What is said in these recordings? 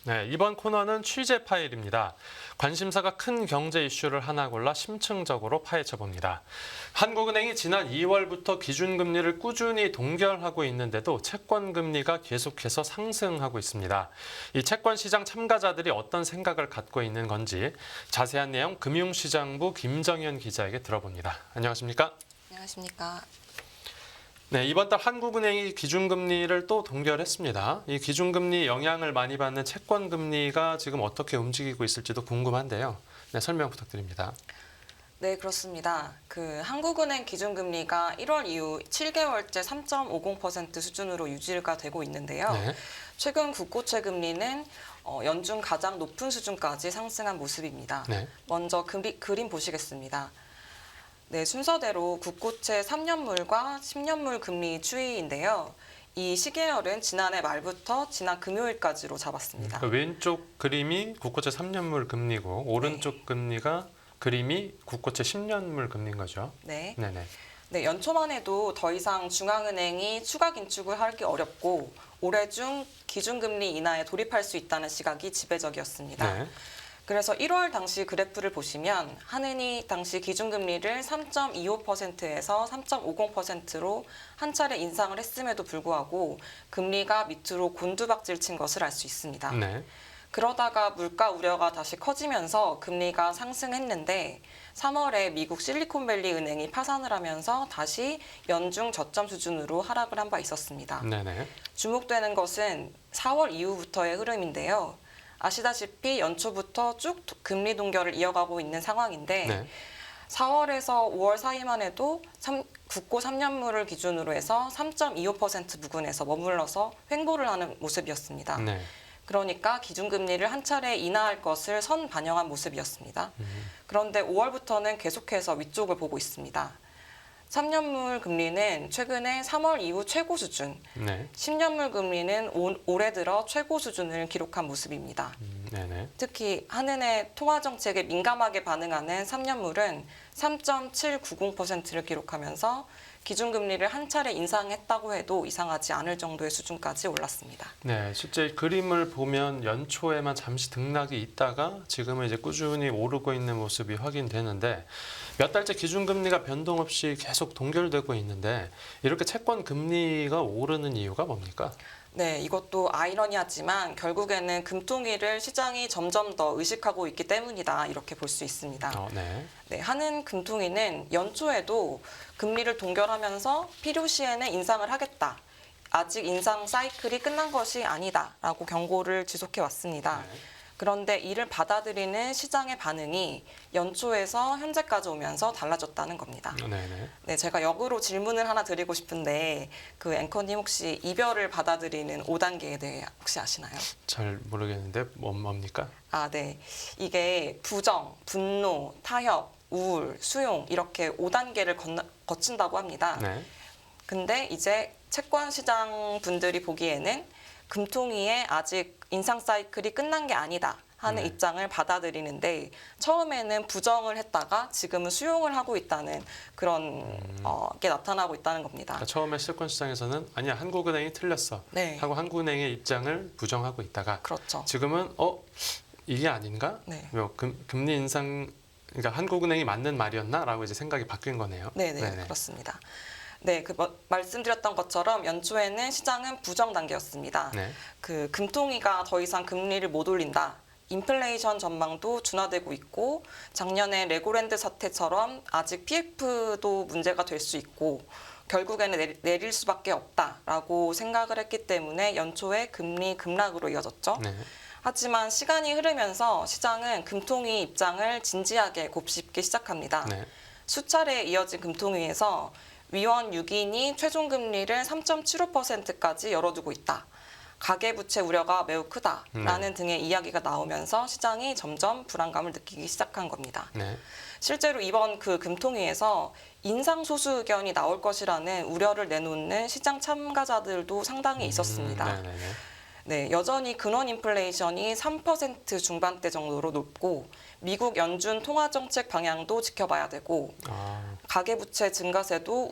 네, 이번 코너는 취재 파일입니다. 관심사가 큰 경제 이슈를 하나 골라 심층적으로 파헤쳐 봅니다. 한국은행이 지난 2월부터 기준금리를 꾸준히 동결하고 있는데도 채권금리가 계속해서 상승하고 있습니다. 이 채권시장 참가자들이 어떤 생각을 갖고 있는 건지 자세한 내용 금융시장부 김정현 기자에게 들어봅니다. 안녕하십니까? 안녕하십니까? 네, 이번 달 한국은행이 기준금리를 또 동결했습니다. 이 기준금리 영향을 많이 받는 채권금리가 지금 어떻게 움직이고 있을지도 궁금한데요. 네, 설명 부탁드립니다. 네, 그렇습니다. 한국은행 기준금리가 1월 이후 7개월째 3.50% 수준으로 유지가 되고 있는데요. 네. 최근 국고채 금리는 연중 가장 높은 수준까지 상승한 모습입니다. 네. 먼저 그림 보시겠습니다. 네, 순서대로 국고채 3년물과 10년물 금리 추이인데요. 이 시계열은 지난해 말부터 지난 금요일까지로 잡았습니다. 그 왼쪽 그림이 국고채 3년물 금리고 오른쪽 네. 금리가 그림이 국고채 10년물 금리인 거죠. 네. 네네. 네, 연초만 해도 더 이상 중앙은행이 추가 긴축을 하기 어렵고 올해 중 기준금리 인하에 돌입할 수 있다는 시각이 지배적이었습니다. 네. 그래서 1월 당시 그래프를 보시면 한은이 당시 기준금리를 3.25%에서 3.50%로 한 차례 인상을 했음에도 불구하고 금리가 밑으로 곤두박질 친 것을 알 수 있습니다. 네. 그러다가 물가 우려가 다시 커지면서 금리가 상승했는데 3월에 미국 실리콘밸리 은행이 파산을 하면서 다시 연중 저점 수준으로 하락을 한 바 있었습니다. 네네. 주목되는 것은 4월 이후부터의 흐름인데요. 아시다시피 연초부터 쭉 금리 동결을 이어가고 있는 상황인데 네. 4월에서 5월 사이만 해도 국고 3년물을 기준으로 해서 3.25% 부근에서 머물러서 횡보를 하는 모습이었습니다. 네. 그러니까 기준금리를 한 차례 인하할 것을 선 반영한 모습이었습니다. 그런데 5월부터는 계속해서 위쪽을 보고 있습니다. 3년물 금리는 최근에 3월 이후 최고 수준, 네. 10년물 금리는 올해 들어 최고 수준을 기록한 모습입니다. 네네. 특히 한은의 통화 정책에 민감하게 반응하는 3년물은 3.790%를 기록하면서 기준금리를 한 차례 인상했다고 해도 이상하지 않을 정도의 수준까지 올랐습니다. 네, 실제 그림을 보면 연초에만 잠시 등락이 있다가 지금은 이제 꾸준히 오르고 있는 모습이 확인되는데 몇 달째 기준금리가 변동 없이 계속 동결되고 있는데 이렇게 채권 금리가 오르는 이유가 뭡니까? 네, 이것도 아이러니하지만 결국에는 금통위를 시장이 점점 더 의식하고 있기 때문이다 이렇게 볼 수 있습니다. 네. 네, 한은 금통위는 연초에도 금리를 동결하면서 필요시에는 인상을 하겠다. 아직 인상 사이클이 끝난 것이 아니다라고 경고를 지속해 왔습니다. 네. 그런데 이를 받아들이는 시장의 반응이 연초에서 현재까지 오면서 달라졌다는 겁니다. 네네. 네, 제가 역으로 질문을 하나 드리고 싶은데 앵커님 혹시 이별을 받아들이는 5단계에 대해 혹시 아시나요? 잘 모르겠는데 뭡니까? 아, 네. 이게 부정, 분노, 타협, 우울, 수용 이렇게 5단계를 거친다고 합니다. 네. 근데 이제 채권 시장 분들이 보기에는 금통위에 아직 인상 사이클이 끝난 게 아니다 하는 네. 입장을 받아들이는데 처음에는 부정을 했다가 지금은 수용을 하고 있다는 그런 게 나타나고 있다는 겁니다. 그러니까 처음에 채권 시장에서는 아니야 한국은행이 틀렸어 네, 하고 한국은행의 입장을 부정하고 있다가 그렇죠. 지금은 이게 아닌가? 네. 금리 인상 그러니까 한국은행이 맞는 말이었나라고 이제 생각이 바뀐 거네요. 네네, 네네. 그렇습니다. 네, 말씀드렸던 것처럼 연초에는 시장은 부정 단계였습니다. 네. 금통위가 더 이상 금리를 못 올린다. 인플레이션 전망도 둔화되고 있고 작년에 레고랜드 사태처럼 아직 PF도 문제가 될 수 있고 결국에는 내릴 수밖에 없다라고 생각을 했기 때문에 연초에 금리 급락으로 이어졌죠. 네. 하지만 시간이 흐르면서 시장은 금통위 입장을 진지하게 곱씹기 시작합니다. 네. 수차례 이어진 금통위에서 위원 6인이 최종 금리를 3.75%까지 열어두고 있다. 가계부채 우려가 매우 크다라는 등의 이야기가 나오면서 시장이 점점 불안감을 느끼기 시작한 겁니다. 네. 실제로 이번 금통위에서 인상소수 의견이 나올 것이라는 우려를 내놓는 시장 참가자들도 상당히 있었습니다. 네네네. 네, 여전히 근원 인플레이션이 3% 중반대 정도로 높고 미국 연준 통화정책 방향도 지켜봐야 되고 가계부채 증가세도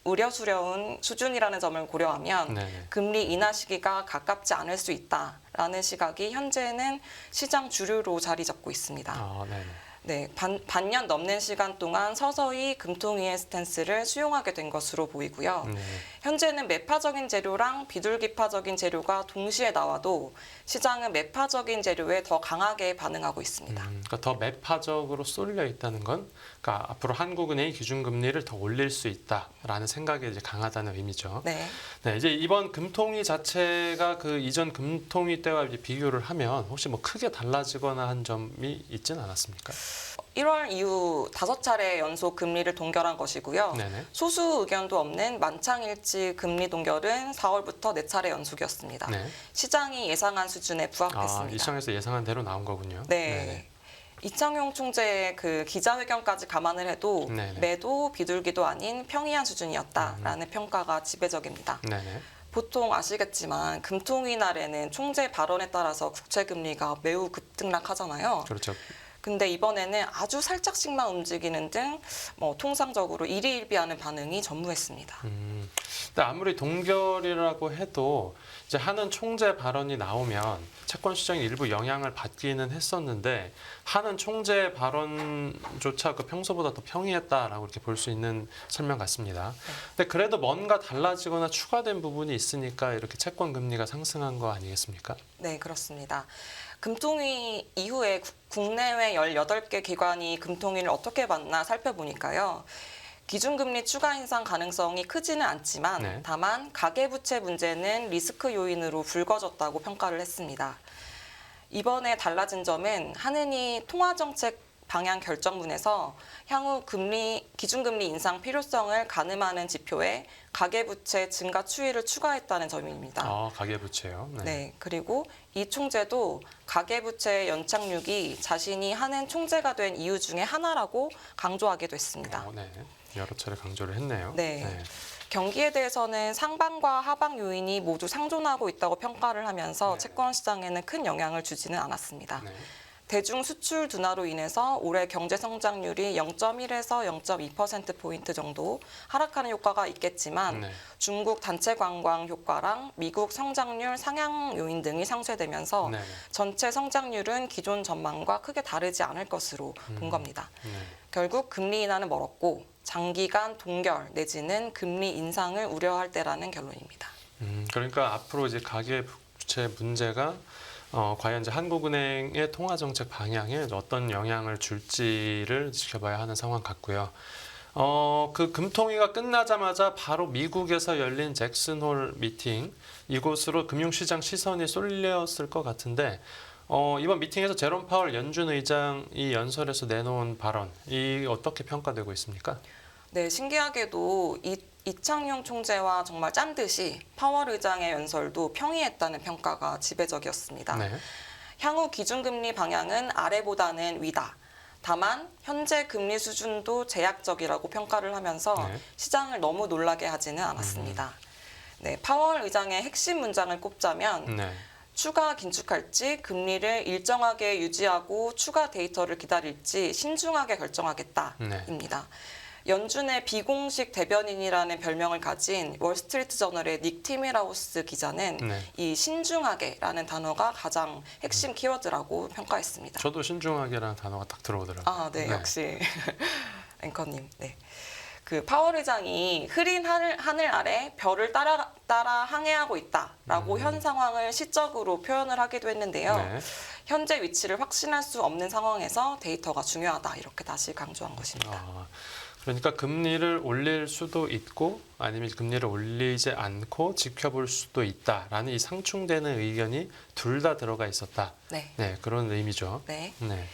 우려스러운 수준이라는 점을 고려하면 네. 금리 인하 시기가 가깝지 않을 수 있다라는 시각이 현재는 시장 주류로 자리 잡고 있습니다. 네. 네, 반년 넘는 시간 동안 서서히 금통위의 스탠스를 수용하게 된 것으로 보이고요. 네. 현재는 매파적인 재료랑 비둘기파적인 재료가 동시에 나와도 시장은 매파적인 재료에 더 강하게 반응하고 있습니다. 그러니까 더 매파적으로 쏠려 있다는 건, 그러니까 앞으로 한국은행이 기준금리를 더 올릴 수 있다라는 생각이 이제 강하다는 의미죠. 네. 네, 이제 이번 금통위 자체가 그 이전 금통위 때와 이제 비교를 하면 혹시 뭐 크게 달라지거나 한 점이 있지는 않았습니까? 1월 이후 5차례 연속 금리를 동결한 것이고요. 네네. 소수 의견도 없는 만창일치 금리 동결은 4월부터 4차례 연속이었습니다. 네. 시장이 예상한 수준에 부합했습니다. 이 시장에서 예상한 대로 나온 거군요. 네. 네네. 이창용 총재의 그 기자회견까지 감안을 해도 네네. 매도 비둘기도 아닌 평이한 수준이었다라는 평가가 지배적입니다. 네네. 보통 아시겠지만 금통위 날에는 총재 발언에 따라서 국채 금리가 매우 급등락하잖아요. 그렇죠. 근데 이번에는 아주 살짝씩만 움직이는 등 통상적으로 일희일비하는 반응이 전무했습니다. 근데 아무리 동결이라고 해도 이제 하는 총재 발언이 나오면 채권 시장이 일부 영향을 받기는 했었는데, 하는 총재 발언조차 그 평소보다 더 평이했다라고 이렇게 볼 수 있는 설명 같습니다. 근데 그래도 뭔가 달라지거나 추가된 부분이 있으니까 이렇게 채권 금리가 상승한 거 아니겠습니까? 네, 그렇습니다. 금통위 이후에 국내외 18개 기관이 금통위를 어떻게 봤나 살펴보니까요. 기준금리 추가 인상 가능성이 크지는 않지만 네. 다만 가계부채 문제는 리스크 요인으로 불거졌다고 평가를 했습니다. 이번에 달라진 점은 한은이 통화정책 방향 결정문에서 향후 기준금리 인상 필요성을 가늠하는 지표에 가계부채 증가 추이를 추가했다는 점입니다. 가계부채요. 네. 네, 그리고 이 총재도 가계부채 연착륙이 자신이 하는 총재가 된 이유 중에 하나라고 강조하기도 했습니다. 네. 여러 차례 강조를 했네요. 네. 경기에 대해서는 상방과 하방 요인이 모두 상존하고 있다고 평가를 하면서 네. 채권 시장에는 큰 영향을 주지는 않았습니다. 네. 대중 수출 둔화로 인해서 올해 경제 성장률이 0.1에서 0.2%포인트 정도 하락하는 효과가 있겠지만 네. 중국 단체 관광 효과랑 미국 성장률 상향 요인 등이 상쇄되면서 네. 전체 성장률은 기존 전망과 크게 다르지 않을 것으로 본 겁니다. 결국 금리 인하는 멀었고 장기간 동결 내지는 금리 인상을 우려할 때라는 결론입니다. 그러니까 앞으로 이제 가계부채 문제가 과연 이제 한국은행의 통화정책 방향에 어떤 영향을 줄지를 지켜봐야 하는 상황 같고요. 그 금통위가 끝나자마자 바로 미국에서 열린 잭슨홀 미팅, 이곳으로 금융시장 시선이 쏠렸을 것 같은데, 이번 미팅에서 제롬 파월 연준 의장이 연설에서 내놓은 발언, 이 어떻게 평가되고 있습니까? 네, 신기하게도 이창용 총재와 정말 짠 듯이 파월 의장의 연설도 평이했다는 평가가 지배적이었습니다. 네. 향후 기준금리 방향은 아래보다는 위다. 다만 현재 금리 수준도 제약적이라고 평가를 하면서 네. 시장을 너무 놀라게 하지는 않았습니다. 네, 파월 의장의 핵심 문장을 꼽자면 네. 추가 긴축할지 금리를 일정하게 유지하고 추가 데이터를 기다릴지 신중하게 결정하겠다입니다. 연준의 비공식 대변인이라는 별명을 가진 월스트리트 저널의 닉 티밀하우스 기자는 네. 이 신중하게라는 단어가 가장 핵심 키워드라고 평가했습니다. 저도 신중하게라는 단어가 딱 들어오더라고요. 네, 역시 앵커님. 네. 그 파월 의장이 흐린 하늘 아래 별을 따라 항해하고 있다라고 현 상황을 시적으로 표현을 하기도 했는데요. 네. 현재 위치를 확신할 수 없는 상황에서 데이터가 중요하다 이렇게 다시 강조한 것입니다. 그러니까 금리를 올릴 수도 있고 아니면 금리를 올리지 않고 지켜볼 수도 있다라는 이 상충되는 의견이 둘 다 들어가 있었다. 네. 네, 그런 의미죠. 네. 네.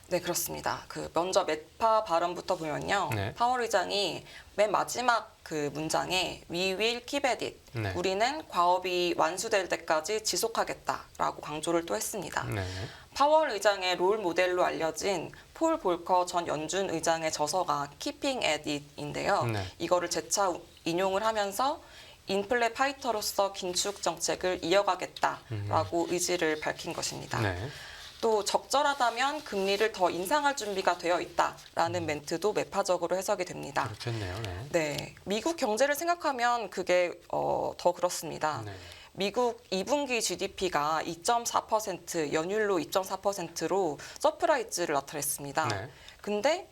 네, 그렇습니다. 먼저 매파 발언부터 보면요. 네. 파월 의장이 맨 마지막 그 문장에 We will keep at it. 네. 우리는 과업이 완수될 때까지 지속하겠다라고 강조를 또 했습니다. 네. 파월 의장의 롤 모델로 알려진 폴 볼커 전 연준 의장의 저서가 Keeping at It인데요. 네. 이거를 재차 인용을 하면서 인플레 파이터로서 긴축 정책을 이어가겠다라고 의지를 밝힌 것입니다. 네. 또 적절하다면 금리를 더 인상할 준비가 되어 있다라는 멘트도 매파적으로 해석이 됩니다. 그렇겠네요. 네. 네, 미국 경제를 생각하면 그게 더 그렇습니다. 네. 미국 2분기 GDP가 2.4% 연율로 2.4%로 서프라이즈를 나타냈습니다. 네. 근데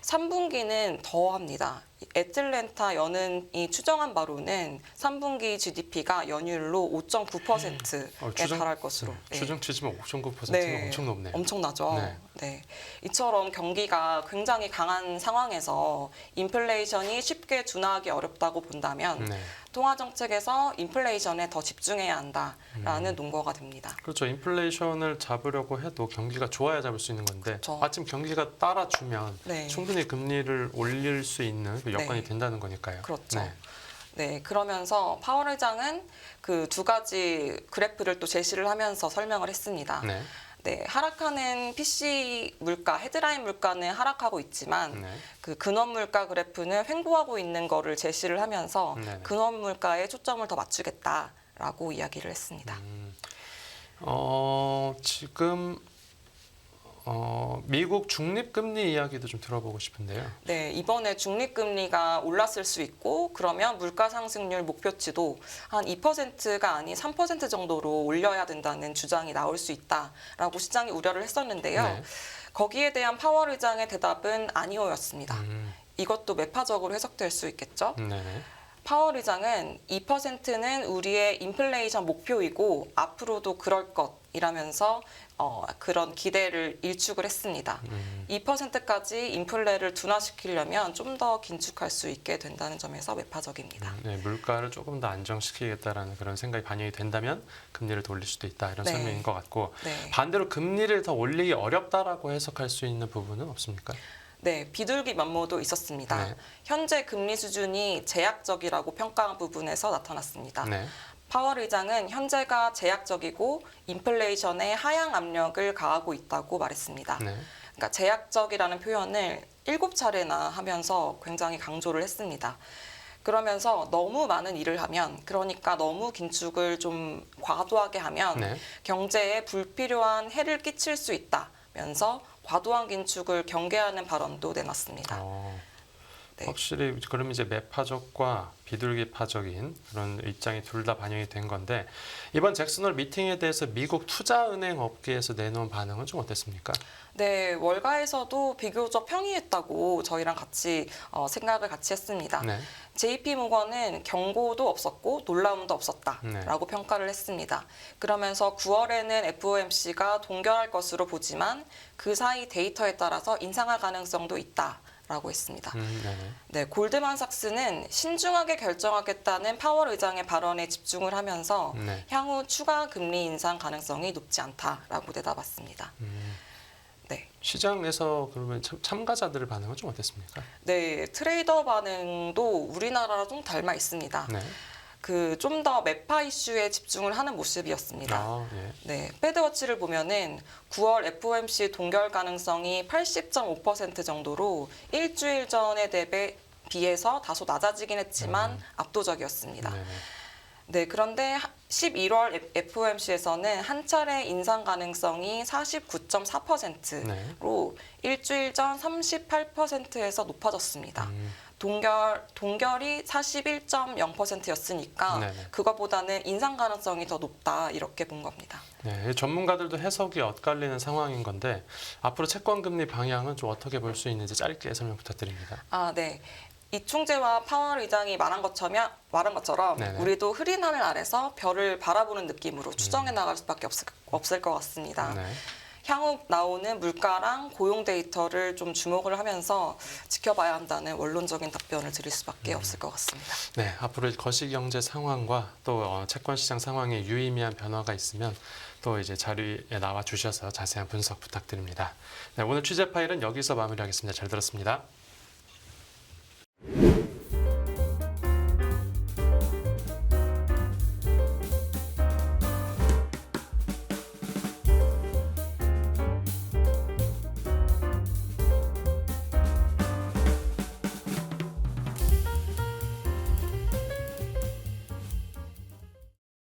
3분기는 더 합니다. 애틀랜타 연은이 추정한 바로는 3분기 GDP가 연율로 5.9%에 달할 것으로. 네. 추정치지만 5.9%는 네, 엄청 높네요. 엄청나죠. 네. 네. 이처럼 경기가 굉장히 강한 상황에서 인플레이션이 쉽게 둔화하기 어렵다고 본다면 네. 통화 정책에서 인플레이션에 더 집중해야 한다라는 논거가 됩니다. 그렇죠. 인플레이션을 잡으려고 해도 경기가 좋아야 잡을 수 있는 건데 그렇죠. 마침 경기가 따라주면 네. 충분히 금리를 올릴 수 있는 그 여건이 네. 된다는 거니까요. 그렇죠. 네. 네, 그러면서 파월 의장은 그 두 가지 그래프를 또 제시를 하면서 설명을 했습니다. 네. 네, 하락하는 PC 물가, 헤드라인 물가는 하락하고 있지만 네. 그 근원 물가 그래프는 횡보하고 있는 거를 제시를 하면서 네네. 근원 물가에 초점을 더 맞추겠다라고 이야기를 했습니다. 지금 미국 중립금리 이야기도 좀 들어보고 싶은데요. 네, 이번에 중립금리가 올랐을 수 있고 그러면 물가 상승률 목표치도 한 2%가 아닌 3% 정도로 올려야 된다는 주장이 나올 수 있다라고 시장이 우려를 했었는데요. 네. 거기에 대한 파월 의장의 대답은 아니오였습니다. 음, 이것도 매파적으로 해석될 수 있겠죠. 네네. 파월 의장은 2%는 우리의 인플레이션 목표이고 앞으로도 그럴 것이라면서 그런 기대를 일축을 했습니다. 2%까지 인플레를 둔화시키려면 좀 더 긴축할 수 있게 된다는 점에서 매파적입니다. 네, 물가를 조금 더 안정시키겠다라는 그런 생각이 반영이 된다면 금리를 더 올릴 수도 있다 이런 네. 설명인 것 같고 네. 반대로 금리를 더 올리기 어렵다라고 해석할 수 있는 부분은 없습니까? 네, 비둘기 면모도 있었습니다. 네. 현재 금리 수준이 제약적이라고 평가한 부분에서 나타났습니다. 네. 파월 의장은 현재가 제약적이고 인플레이션에 하향 압력을 가하고 있다고 말했습니다. 네. 그러니까 제약적이라는 표현을 7차례나 하면서 굉장히 강조를 했습니다. 그러면서 너무 많은 일을 하면, 그러니까 너무 긴축을 좀 과도하게 하면 네. 경제에 불필요한 해를 끼칠 수 있다면서 과도한 긴축을 경계하는 발언도 내놨습니다. 네. 확실히 그럼 이제 매파적과 비둘기파적인 그런 입장이 둘 다 반영이 된 건데 이번 잭슨홀 미팅에 대해서 미국 투자은행 업계에서 내놓은 반응은 좀 어땠습니까? 네, 월가에서도 비교적 평이했다고 저희랑 같이 생각을 같이 했습니다. 네. JP 모건은 경고도 없었고 놀라움도 없었다라고 평가를 했습니다. 그러면서 9월에는 FOMC가 동결할 것으로 보지만 그 사이 데이터에 따라서 인상할 가능성도 있다라고 했습니다. 네네. 네, 골드만삭스는 신중하게 결정하겠다는 파월 의장의 발언에 집중을 하면서 네. 향후 추가 금리 인상 가능성이 높지 않다라고 대답했습니다. 네. 시장에서 그러면 참가자들의 반응은 좀 어땠습니까? 네, 트레이더 반응도 우리나라랑 좀 닮아 있습니다. 네. 그 좀 더 매파 이슈에 집중을 하는 모습이었습니다. 예. 네, 패드워치를 보면은 9월 FOMC 동결 가능성이 80.5% 정도로 일주일 전에 비해서 다소 낮아지긴 했지만 압도적이었습니다. 네네. 네, 그런데 11월 FOMC에서는 한 차례 인상 가능성이 49.4%로 일주일 전 38%에서 높아졌습니다. 동결이 41.0%였으니까 네네. 그거보다는 인상 가능성이 더 높다 이렇게 본 겁니다. 네, 전문가들도 해석이 엇갈리는 상황인 건데 앞으로 채권 금리 방향은 좀 어떻게 볼 수 있는지 짧게 설명 부탁드립니다. 아, 네. 이충재와 파월 의장이 말한 것처럼 네네. 우리도 흐린 하늘 아래서 별을 바라보는 느낌으로 추정해 나갈 수밖에 없을 것 같습니다. 네. 향후 나오는 물가랑 고용 데이터를 좀 주목을 하면서 지켜봐야 한다는 원론적인 답변을 드릴 수밖에 없을 것 같습니다. 네, 앞으로 거시경제 상황과 또 채권 시장 상황에 유의미한 변화가 있으면 또 이제 자리에 나와 주셔서 자세한 분석 부탁드립니다. 네, 오늘 취재 파일은 여기서 마무리하겠습니다. 잘 들었습니다.